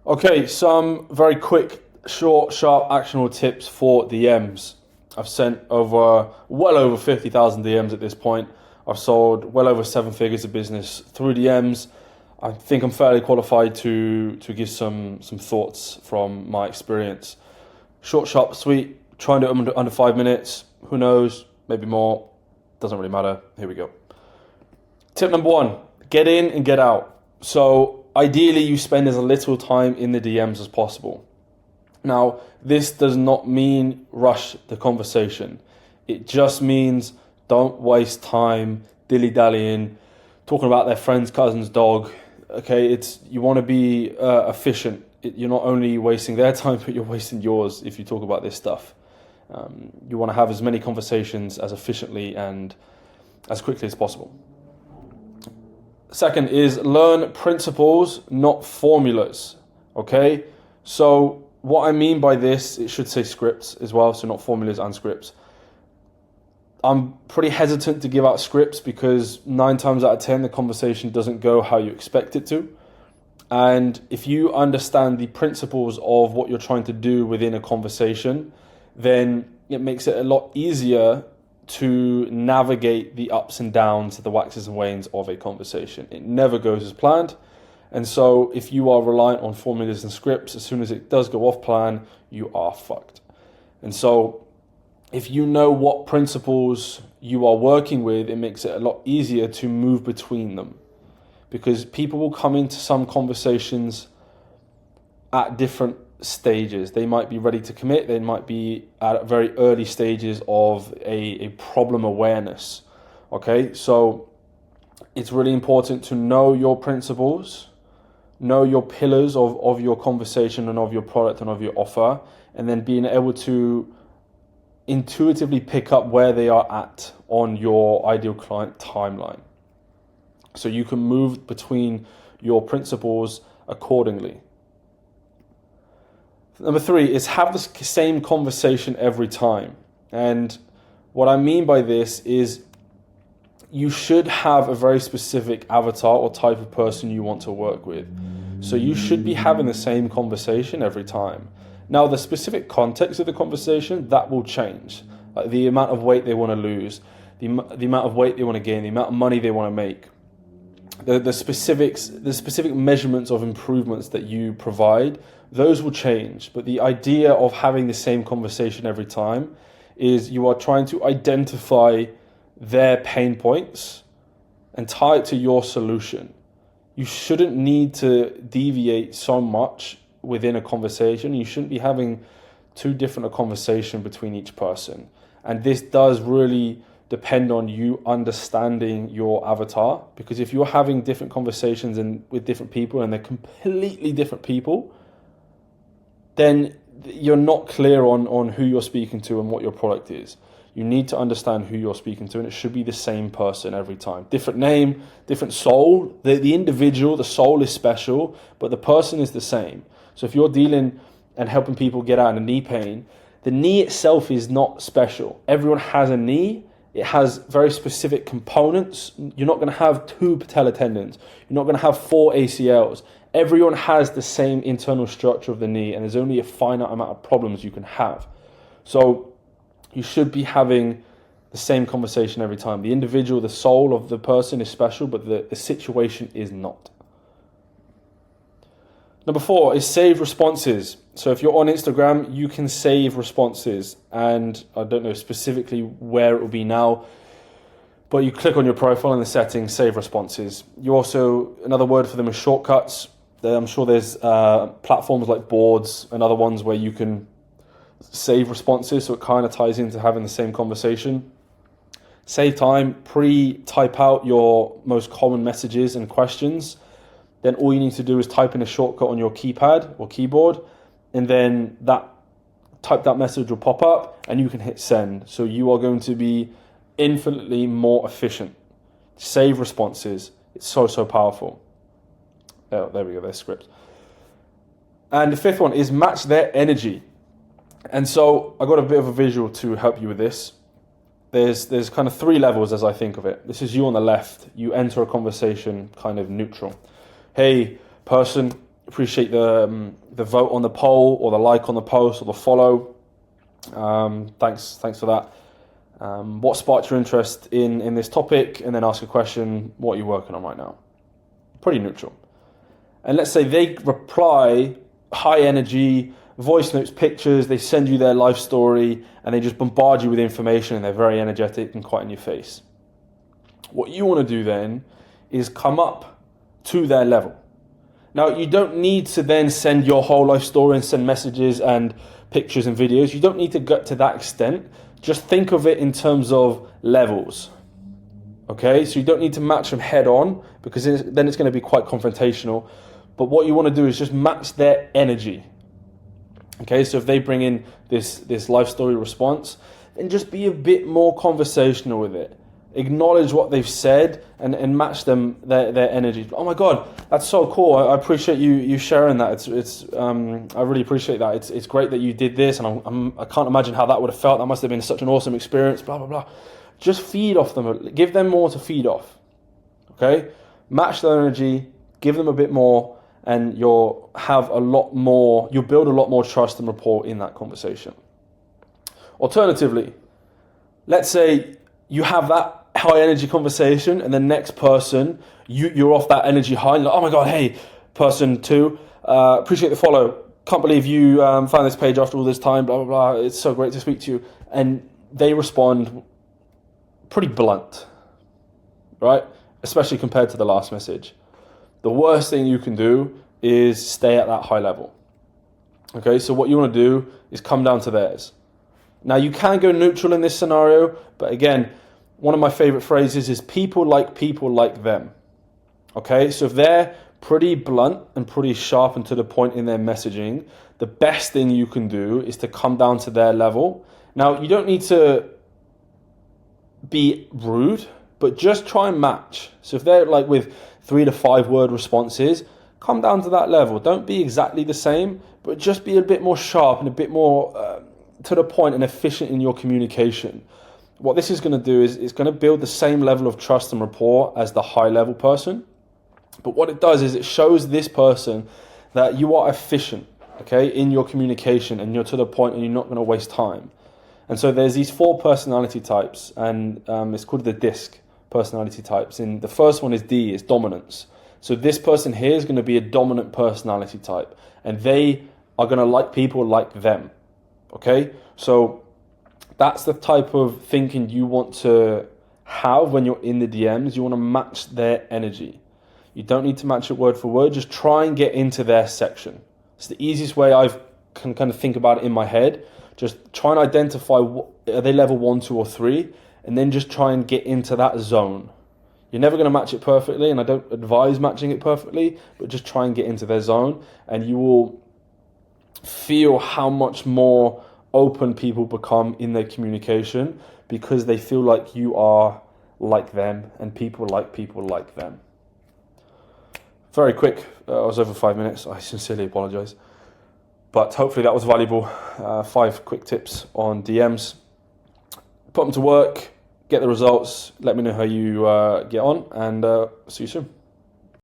Okay, some very quick, short, sharp, actionable tips for DMs. I've sent well over 50,000 DMs at this point. I've sold well over seven figures of business through DMs. I think I'm fairly qualified to give some thoughts from my experience. Short, sharp, sweet. Try and do it under 5 minutes. Who knows? Maybe more. Doesn't really matter. Here we go. Tip number one, get in and get out. So ideally you spend as little time in the DMs as possible. Now, this does not mean rush the conversation. It just means don't waste time dilly-dallying, talking about their friend's cousin's dog. Okay, you want to be efficient. You're not only wasting their time, but you're wasting yours if you talk about this stuff. You want to have as many conversations as efficiently and as quickly as possible. Second is learn principles, not formulas. Okay, so what I mean by this, it should say scripts as well, so not formulas and scripts. I'm pretty hesitant to give out scripts because 9 times out of 10 the conversation doesn't go how you expect it to. And if you understand the principles of what you're trying to do within a conversation, then it makes it a lot easier to navigate the ups and downs, the waxes and wanes of a conversation. It never goes as planned. And so if you are reliant on formulas and scripts, as soon as it does go off plan, you are fucked. And so if you know what principles you are working with, it makes it a lot easier to move between them. Because people will come into some conversations at different stages. They might be ready to commit. They might be at very early stages of a problem awareness. Okay, so it's really important to know your principles, know your pillars of your conversation and of your product and of your offer, and then being able to intuitively pick up where they are at on your ideal client timeline. So you can move between your principles accordingly. Number 3 is have the same conversation every time. And what I mean by this is you should have a very specific avatar or type of person you want to work with. So you should be having the same conversation every time. Now, the specific context of the conversation, that will change. Like the amount of weight they want to lose, the amount of weight they want to gain, the amount of money they want to make. The specific measurements of improvements that you provide, those will change. But the idea of having the same conversation every time is you are trying to identify their pain points and tie it to your solution. You shouldn't need to deviate so much within a conversation. You shouldn't be having too different a conversation between each person. And this does really depend on you understanding your avatar, because if you're having different conversations and with different people and they're completely different people, then you're not clear on who you're speaking to and what your product is. You need to understand who you're speaking to, and it should be the same person every time. Different name, different soul. The individual, the soul is special, but the person is the same. So if you're dealing and helping people get out of knee pain, the knee itself is not special. Everyone has a knee. It has very specific components. You're not going to have 2 patellar tendons. You're not going to have 4 ACLs. Everyone has the same internal structure of the knee, and there's only a finite amount of problems you can have. So you should be having the same conversation every time. The individual, the soul of the person is special, but the situation is not. Number 4 is save responses. So if you're on Instagram, you can save responses. And I don't know specifically where it will be now, but you click on your profile in the settings, save responses. You also, another word for them is shortcuts. I'm sure there's platforms like Boards and other ones where you can save responses, so it kind of ties into having the same conversation. Save time, pre-type out your most common messages and questions. Then all you need to do is type in a shortcut on your keypad or keyboard, and then that message will pop up and you can hit send. So you are going to be infinitely more efficient. Save responses. It's so powerful. Oh, there we go, there's script. And the 5th one is match their energy. And so I got a bit of a visual to help you with this. There's kind of 3 levels as I think of it. This is you on the left. You enter a conversation kind of neutral. Hey, person, Appreciate the vote on the poll, or the like on the post, or the follow. Thanks for that. What sparked your interest in this topic? And then ask a question, what are you working on right now? Pretty neutral. And let's say they reply, high energy, voice notes, pictures, they send you their life story, and they just bombard you with information, and they're very energetic and quite in your face. What you want to do then is come up to their level. Now, you don't need to then send your whole life story and send messages and pictures and videos. You don't need to get to that extent. Just think of it in terms of levels. Okay, so you don't need to match them head on, because then it's going to be quite confrontational. But what you want to do is just match their energy. Okay, so if they bring in this life story response, then just be a bit more conversational with it. Acknowledge what they've said and match them their energy. Oh my God, that's so cool! I appreciate you sharing that. I really appreciate that. It's great that you did this, and I can't imagine how that would have felt. That must have been such an awesome experience. Blah blah blah. Just feed off them. Give them more to feed off. Okay, match their energy. Give them a bit more, and you'll have a lot more. You'll build a lot more trust and rapport in that conversation. Alternatively, let's say you have that high energy conversation, and the next person, you're off that energy high, and like, oh my God, hey, person two, appreciate the follow. Can't believe you found this page after all this time, blah, blah, blah. It's so great to speak to you. And they respond pretty blunt, right? Especially compared to the last message. The worst thing you can do is stay at that high level. Okay, so what you want to do is come down to theirs. Now, you can go neutral in this scenario, but again, one of my favorite phrases is people like them. Okay, so if they're pretty blunt and pretty sharp and to the point in their messaging, the best thing you can do is to come down to their level. Now, you don't need to be rude, but just try and match. So if they're like with 3 to 5 word responses, come down to that level. Don't be exactly the same, but just be a bit more sharp and a bit more to the point and efficient in your communication. What this is going to do is it's going to build the same level of trust and rapport as the high level person. But what it does is it shows this person that you are efficient, okay, in your communication, and you're to the point and you're not going to waste time. And so there's these 4 personality types, and it's called the DISC personality types. And the first one is D, is dominance. So this person here is going to be a dominant personality type, and they are going to like people like them, okay? So that's the type of thinking you want to have when you're in the DMs. You want to match their energy. You don't need to match it word for word. Just try and get into their section. It's the easiest way I can kind of think about it in my head. Just try and identify, are they level 1, 2, or 3? And then just try and get into that zone. You're never going to match it perfectly, and I don't advise matching it perfectly, but just try and get into their zone, and you will feel how much more open people become in their communication, because they feel like you are like them, and people like them. Very quick. I was over 5 minutes. I sincerely apologize. But hopefully that was valuable. 5 quick tips on DMs. Put them to work, get the results, let me know how you get on, and see you soon.